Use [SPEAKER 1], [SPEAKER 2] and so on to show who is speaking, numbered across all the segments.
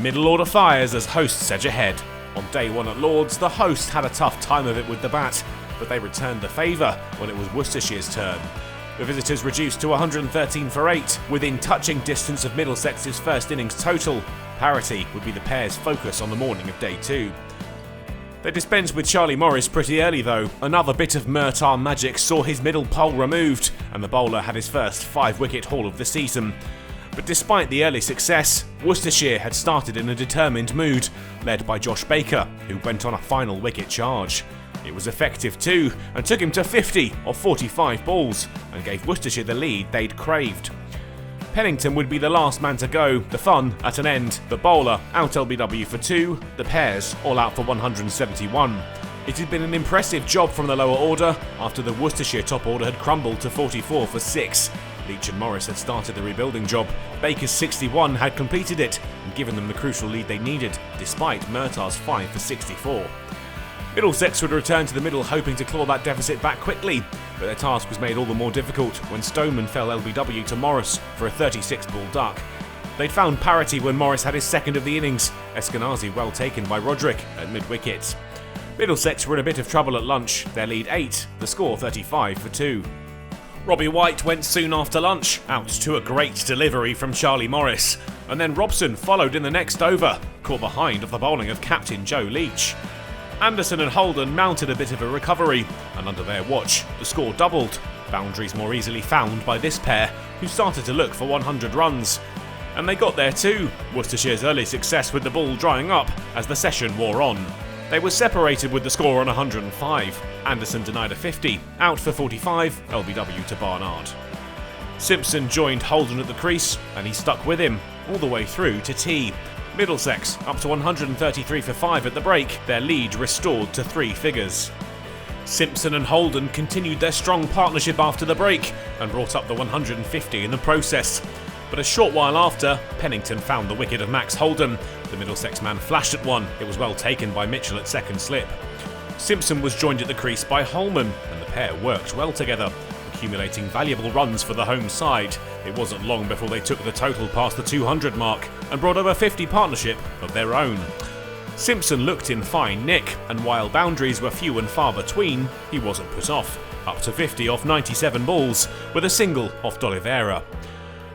[SPEAKER 1] Middle order fires as hosts edge ahead. On day 1 at Lord's, the hosts had a tough time of it with the bat, but they returned the favour when it was Worcestershire's turn. The visitors reduced to 113 for 8, within touching distance of Middlesex's first innings total. Parity would be the pair's focus on the morning of day 2. They dispensed with Charlie Morris pretty early though. Another bit of Murtaugh magic saw his middle pole removed, and the bowler had his first 5-wicket haul of the season. But despite the early success, Worcestershire had started in a determined mood, led by Josh Baker, who went on a final wicket charge. It was effective too, and took him to 50 off 45 balls, and gave Worcestershire the lead they'd craved. Pennington would be the last man to go, the fun at an end. The bowler out LBW for 2, the pairs all out for 171. It had been an impressive job from the lower order after the Worcestershire top order had crumbled to 44 for 6. Leach and Morris had started the rebuilding job. Baker's 61 had completed it and given them the crucial lead they needed, despite Murtaugh's 5 for 64. Middlesex would return to the middle hoping to claw that deficit back quickly, but their task was made all the more difficult when Stoneman fell LBW to Morris for a 36-ball duck. They'd found parity when Morris had his second of the innings, Eskenazi well taken by Roderick at mid-wicket. Middlesex were in a bit of trouble at lunch, their lead 8, the score 35 for 2. Robbie White went soon after lunch, out to a great delivery from Charlie Morris, and then Robson followed in the next over, caught behind of the bowling of captain Joe Leach. Anderson and Holden mounted a bit of a recovery, and under their watch, the score doubled, boundaries more easily found by this pair, who started to look for 100 runs. And they got there too, Worcestershire's early success with the ball drying up as the session wore on. They were separated with the score on 105. Anderson denied a 50, out for 45, LBW to Barnard. Simpson joined Holden at the crease, and he stuck with him, all the way through to tea. Middlesex up to 133 for 5 at the break, their lead restored to 3 figures. Simpson and Holden continued their strong partnership after the break and brought up the 150 in the process. But a short while after, Pennington found the wicket of Max Holden. The Middlesex man flashed at one, it was well taken by Mitchell at second slip. Simpson was joined at the crease by Holman, and the pair worked well together, accumulating valuable runs for the home side. It wasn't long before they took the total past the 200 mark and brought over 50 partnership of their own. Simpson looked in fine nick, and while boundaries were few and far between, he wasn't put off, up to 50 off 97 balls, with a single off D'Oliveira.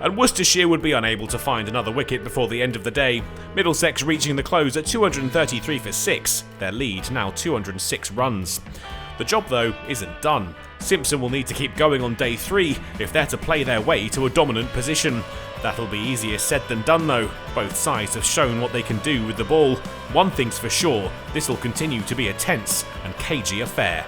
[SPEAKER 1] And Worcestershire would be unable to find another wicket before the end of the day, Middlesex reaching the close at 233 for 6, their lead now 206 runs. The job though isn't done. Simpson will need to keep going on day 3 if they're to play their way to a dominant position. That'll be easier said than done though. Both sides have shown what they can do with the ball. One thing's for sure, this will continue to be a tense and cagey affair.